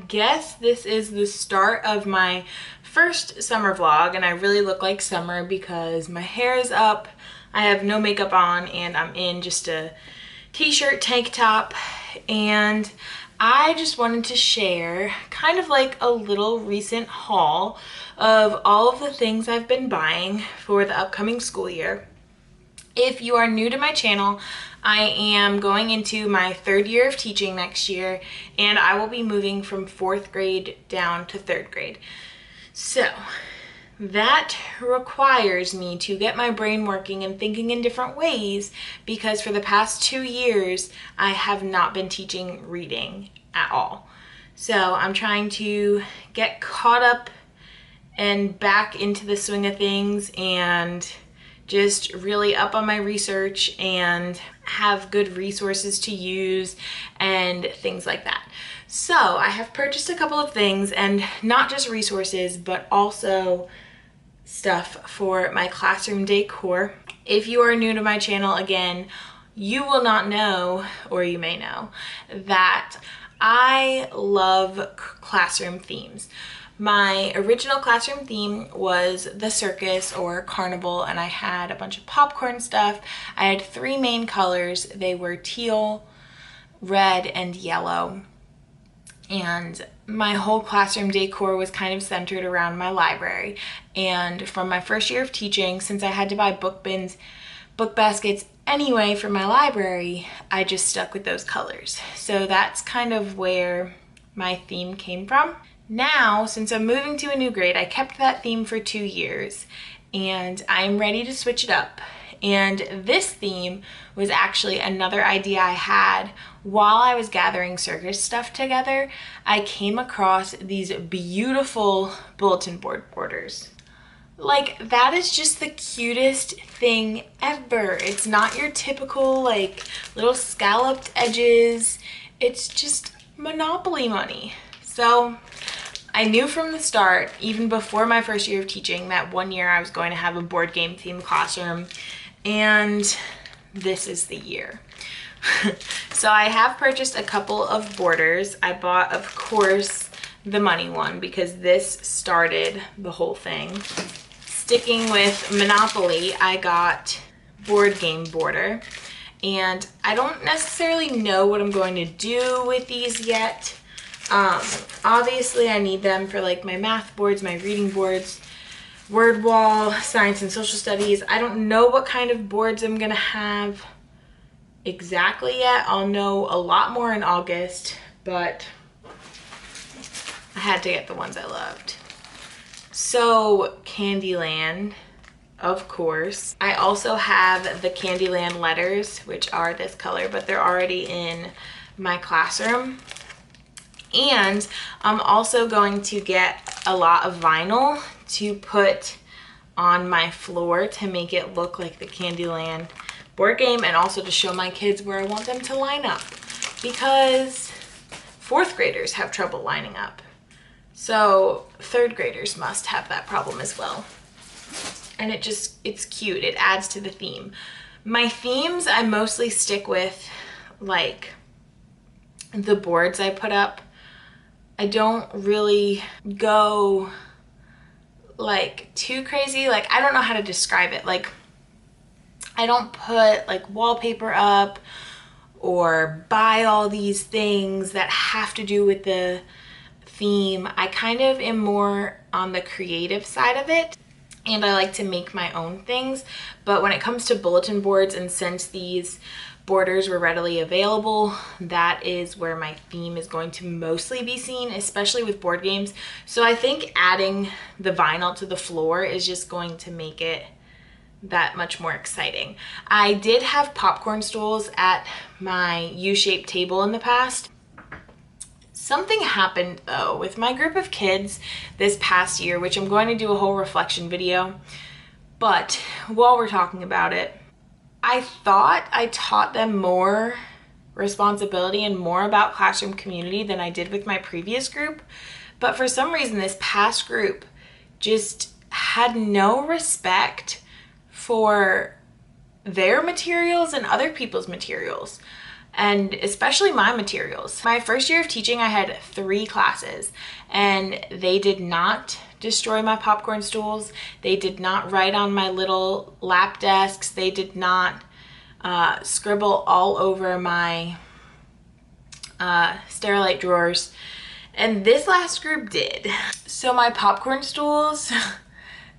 guess this is the start of my first summer vlog, and I really look like summer because my hair is up, I have no makeup on, and I'm in just a t-shirt, tank top, and I just wanted to share kind of like a little recent haul of all of the things I've been buying for the upcoming school year. If you are new to my channel, I am going into my third year of teaching next year, and I will be moving from 4th grade down to 3rd grade. So that requires me to get my brain working and thinking in different ways, because for the past 2 years, I have not been teaching reading at all. So I'm trying to get caught up and back into the swing of things and just really up on my research and have good resources to use and things like that. So I have purchased a couple of things, and not just resources, but also stuff for my classroom decor. If you are new to my channel, again, you will not know, or you may know, that I love classroom themes. My original classroom theme was the circus or carnival, and I had a bunch of popcorn stuff. I had 3 main colors. They were teal, red, and yellow. And my whole classroom decor was kind of centered around my library. And from my first year of teaching, since I had to buy book bins, book baskets anyway for my library, I just stuck with those colors. So that's kind of where my theme came from. Now, since I'm moving to a new grade, I kept that theme for 2 years, and I'm ready to switch it up. And this theme was actually another idea I had while I was gathering circus stuff together. I came across these beautiful bulletin board borders. Like, that is just the cutest thing ever. It's not your typical like little scalloped edges. It's just Monopoly money. So I knew from the start, even before my first year of teaching, that one year I was going to have a board game themed classroom, and this is the year. So I have purchased a couple of borders. I bought, of course, the money one because this started the whole thing. Sticking with Monopoly, I got board game border, and I don't necessarily know what I'm going to do with these yet. Obviously I need them for like my math boards, my reading boards, word wall, science and social studies. I don't know what kind of boards I'm gonna have exactly yet. I'll know a lot more in August, but I had to get the ones I loved. So Candyland, of course. I also have the Candyland letters, which are this color, but they're already in my classroom. And I'm also going to get a lot of vinyl to put on my floor to make it look like the Candyland board game, and also to show my kids where I want them to line up, because 4th graders have trouble lining up. So 3rd graders must have that problem as well. And it's cute. It adds to the theme. My themes, I mostly stick with like the boards I put up. I don't really go like too crazy. Like, I don't know how to describe it. Like, I don't put like wallpaper up or buy all these things that have to do with the theme. I kind of am more on the creative side of it, and I like to make my own things. But when it comes to bulletin boards, and since these borders were readily available, that is where my theme is going to mostly be seen, especially with board games. So I think adding the vinyl to the floor is just going to make it that much more exciting. I did have popcorn stools at my U-shaped table in the past. Something happened though with my group of kids this past year, which I'm going to do a whole reflection video. But while we're talking about it, I thought I taught them more responsibility and more about classroom community than I did with my previous group. But for some reason, this past group just had no respect for their materials and other people's materials. and especially my materials. My first year of teaching, I had 3 classes, and they did not destroy my popcorn stools. They did not write on my little lap desks. They did not scribble all over my Sterilite drawers. And this last group did. So my popcorn stools,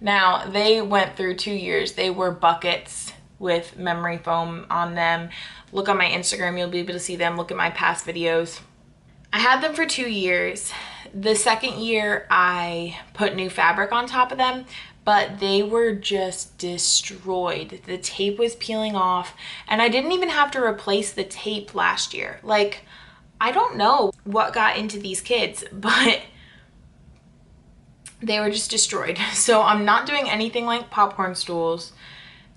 now they went through 2 years. They were buckets with memory foam on them. Look on my Instagram, you'll be able to see them. Look at my past videos. I had them for 2 years. The second year I put new fabric on top of them, but they were just destroyed. The tape was peeling off, and I didn't even have to replace the tape last year. Like, I don't know what got into these kids, but they were just destroyed. So I'm not doing anything like popcorn stools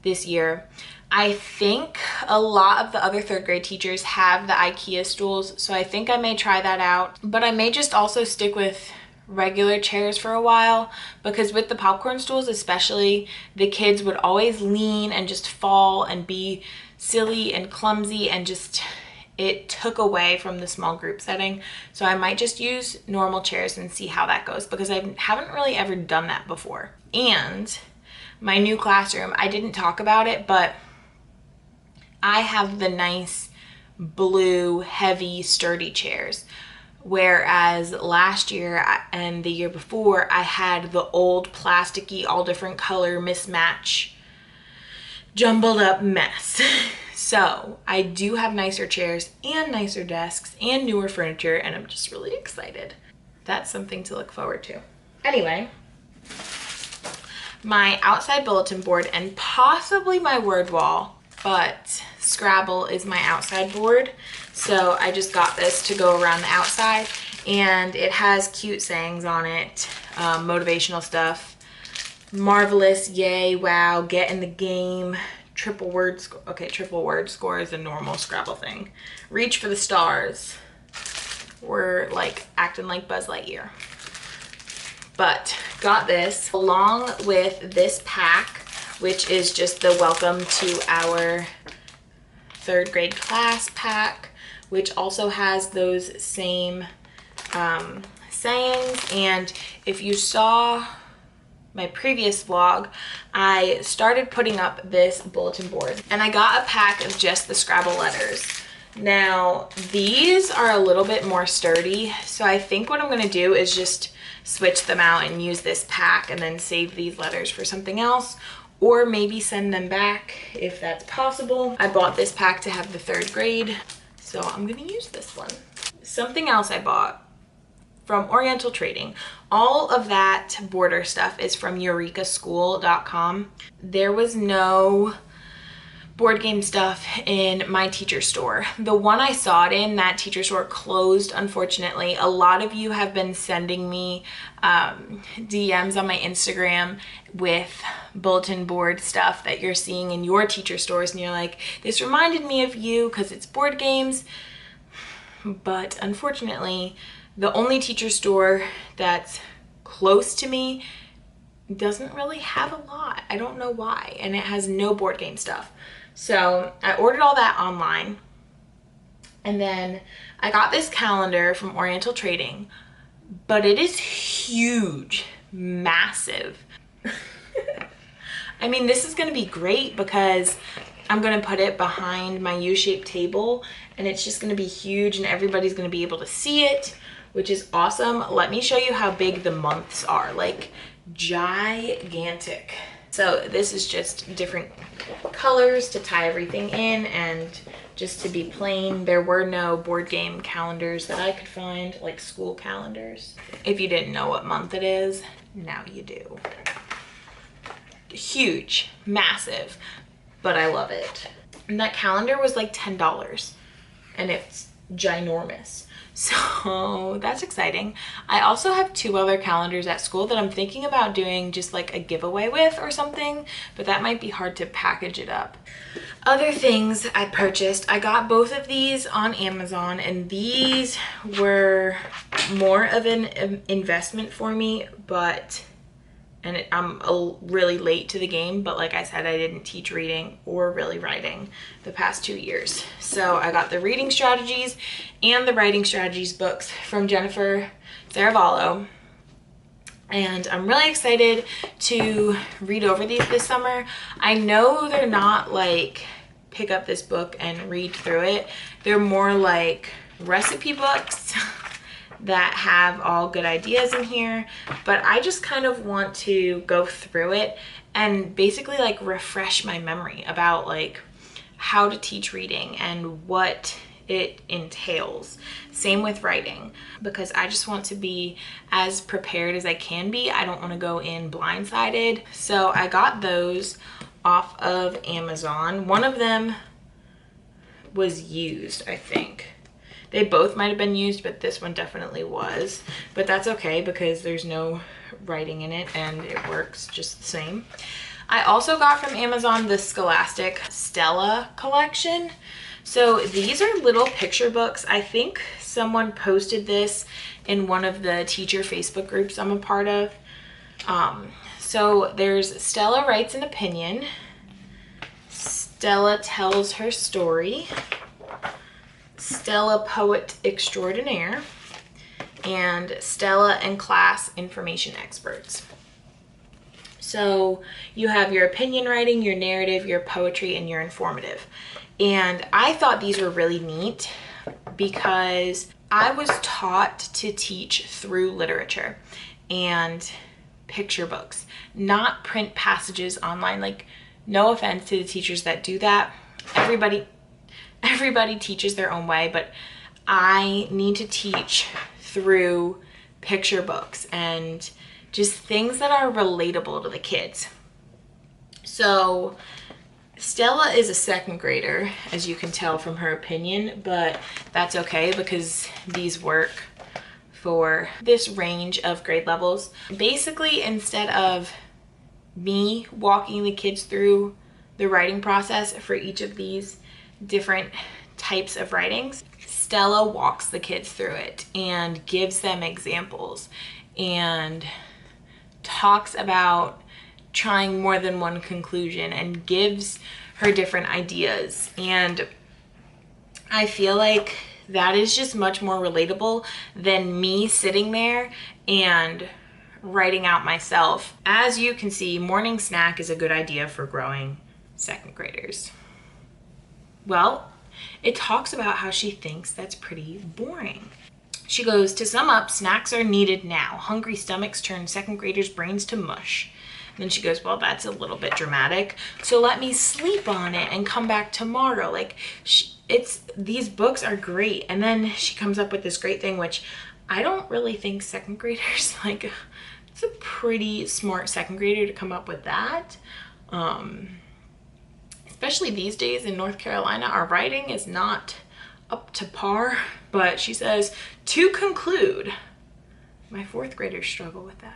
this year. I think a lot of the other 3rd grade teachers have the IKEA stools, so I think I may try that out. But I may just also stick with regular chairs for a while, because with the popcorn stools especially, the kids would always lean and just fall and be silly and clumsy, and just it took away from the small group setting. So I might just use normal chairs and see how that goes, because I haven't really ever done that before. And my new classroom, I didn't talk about it, but I have the nice blue, heavy, sturdy chairs. Whereas last year and the year before, I had the old plasticky, all different color mismatch, jumbled up mess. So I do have nicer chairs and nicer desks and newer furniture, and I'm just really excited. That's something to look forward to. Anyway, my outside bulletin board and possibly my word wall, but Scrabble is my outside board. So I just got this to go around the outside, and it has cute sayings on it, motivational stuff. Marvelous, yay, wow, get in the game, triple word score is a normal Scrabble thing. Reach for the stars. We're like acting like Buzz Lightyear. But got this along with this pack, which is just the welcome to our 3rd grade class pack, which also has those same sayings. And if you saw my previous vlog, I started putting up this bulletin board, and I got a pack of just the Scrabble letters. Now these are a little bit more sturdy, so I think what I'm going to do is just switch them out and use this pack and then save these letters for something else, or maybe send them back if that's possible. I bought this pack to have the 3rd grade, so I'm going to use this one. Something else I bought from Oriental Trading. All of that border stuff is from eurekaschool.com. There was no board game stuff in my teacher store. The one I saw it in, that teacher store closed, unfortunately. A lot of you have been sending me DMs on my Instagram with bulletin board stuff that you're seeing in your teacher stores, and you're like, this reminded me of you because it's board games. But unfortunately, the only teacher store that's close to me doesn't really have a lot. I don't know why, and it has no board game stuff. So I ordered all that online, and then I got this calendar from Oriental Trading, but it is huge, massive. I mean, this is gonna be great because I'm gonna put it behind my U-shaped table, and it's just gonna be huge, and everybody's gonna be able to see it, which is awesome. Let me show you how big the months are, like gigantic. So this is just different colors to tie everything in, and just to be plain. There were no board game calendars that I could find, like school calendars. If you didn't know what month it is, now you do. Huge, massive, but I love it. And that calendar was like $10, and it's ginormous. So that's exciting. I also have 2 other calendars at school that I'm thinking about doing just like a giveaway with or something, but that might be hard to package it up. Other things I purchased, I got both of these on Amazon, and these were more of an investment for me, but and I'm really late to the game, but like I said, I didn't teach reading or really writing the past 2 years. So I got the reading strategies and the writing strategies books from Jennifer Saravallo. And I'm really excited to read over these this summer. I know they're not like pick up this book and read through it. They're more like recipe books that have all good ideas in here, but I just kind of want to go through it and basically like refresh my memory about like how to teach reading and what it entails. Same with writing, because I just want to be as prepared as I can be. I don't want to go in blindsided. So I got those off of Amazon. One of them was used, I think. They both might have been used, but this one definitely was. But that's okay because there's no writing in it and it works just the same. I also got from Amazon the Scholastic Stella collection. So these are little picture books. I think someone posted this in one of the teacher Facebook groups I'm a part of. So there's Stella Writes an Opinion, Stella Tells Her Story, Stella Poet Extraordinaire, and Stella and Class Information Experts. So you have your opinion writing, your narrative, your poetry, and your informative. And I thought these were really neat because I was taught to teach through literature and picture books, not print passages online. Like, no offense to the teachers that do that. Everybody teaches their own way, but I need to teach through picture books and just things that are relatable to the kids. So Stella is a second grader, as you can tell from her opinion, but that's okay because these work for this range of grade levels. Basically, instead of me walking the kids through the writing process for each of these different types of writings, Stella walks the kids through it and gives them examples and talks about trying more than one conclusion and gives her different ideas. And I feel like that is just much more relatable than me sitting there and writing out myself. As you can see, morning snack is a good idea for growing second graders. Well, it talks about how she thinks that's pretty boring. She goes, to sum up, snacks are needed now. Hungry stomachs turn second graders' brains to mush. And then she goes, well, that's a little bit dramatic. So let me sleep on it and come back tomorrow. Like, these books are great. And then she comes up with this great thing, which I don't really think second graders, like, it's a pretty smart second grader to come up with that. Especially these days in North Carolina, our writing is not up to par. But she says, to conclude, my fourth graders struggle with that.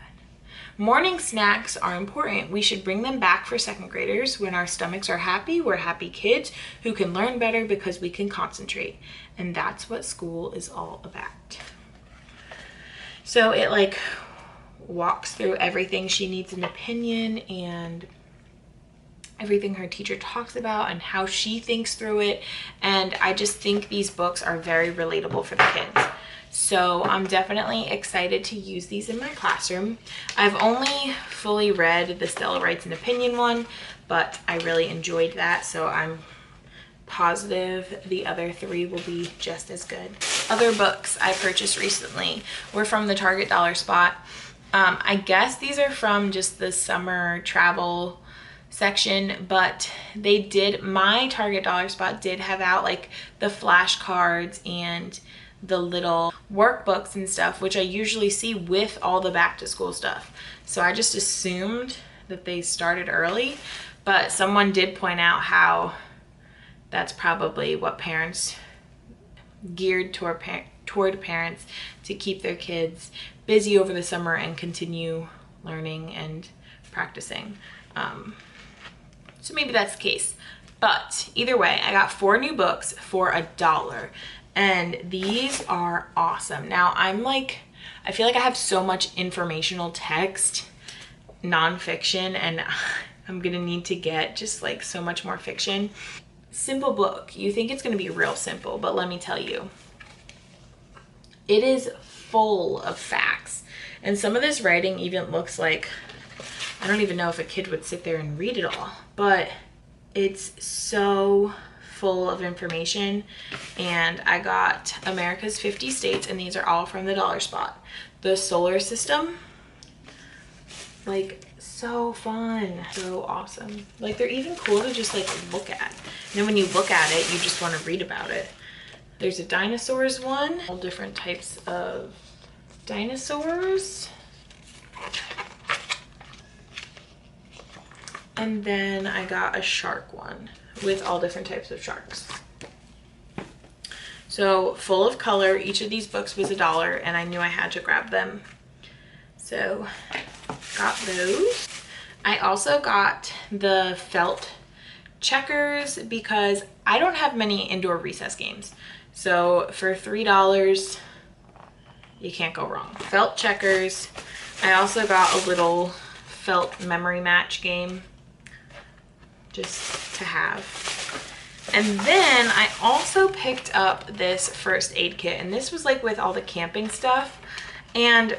Morning snacks are important. We should bring them back for second graders. When our stomachs are happy, we're happy kids who can learn better because we can concentrate. And that's what school is all about. So it like walks through everything she needs an opinion and everything her teacher talks about and how she thinks through it. And I just think these books are very relatable for the kids. So I'm definitely excited to use these in my classroom. I've only fully read the Stella Writes an Opinion one, but I really enjoyed that. So I'm positive the other three will be just as good. Other books I purchased recently were from the Target Dollar Spot. I guess these are from just the summer travel section, but my Target Dollar Spot did have out like the flashcards and the little workbooks and stuff, which I usually see with all the back to school stuff. So I just assumed that they started early, but someone did point out how that's probably what parents geared toward parents to keep their kids busy over the summer and continue learning and practicing. So maybe that's the case. But either way, I got 4 new books for $1. And these are awesome. Now I feel like I have so much informational text nonfiction, and I'm gonna need to get just like so much more fiction. Simple book. You think it's gonna be real simple, but let me tell you, it is full of facts. And some of this writing even looks like, I don't even know if a kid would sit there and read it all, but it's so full of information. And I got America's 50 States, and these are all from the Dollar Spot. The solar system, like, so fun, so awesome. Like, they're even cool to just like look at. And then when you look at it, you just want to read about it. There's a dinosaurs one, all different types of dinosaurs. And then I got a shark one with all different types of sharks. So full of color. Each of these books was $1, and I knew I had to grab them. So got those. I also got the felt checkers because I don't have many indoor recess games. So for $3, you can't go wrong. Felt checkers. I also got a little felt memory match game just to have. And then I also picked up this first aid kit, and this was like with all the camping stuff. And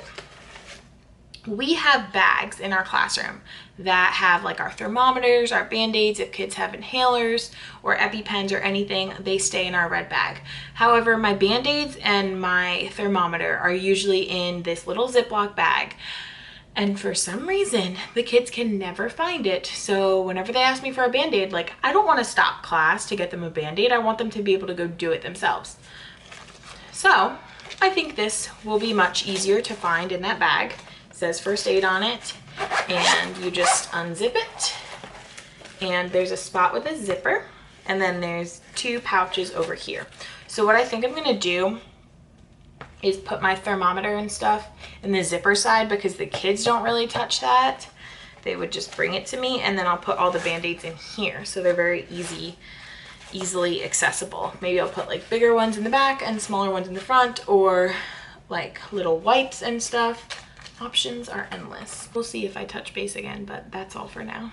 we have bags in our classroom that have like our thermometers, our band-aids. If kids have inhalers or EpiPens or anything, they stay in our red bag. However, my band-aids and my thermometer are usually in this little Ziploc bag. And for some reason, the kids can never find it. So whenever they ask me for a Band-Aid, like, I don't want to stop class to get them a Band-Aid. I want them to be able to go do it themselves. So I think this will be much easier to find in that bag. It says first aid on it, and you just unzip it. And there's a spot with a zipper, and then there's 2 pouches over here. So what I think I'm gonna do is put my thermometer and stuff in the zipper side, because the kids don't really touch that. They would just bring it to me, and then I'll put all the Band-Aids in here, so they're very easily accessible. Maybe I'll put like bigger ones in the back and smaller ones in the front, or like little wipes and stuff. Options are endless. We'll see if I touch base again, but that's all for now.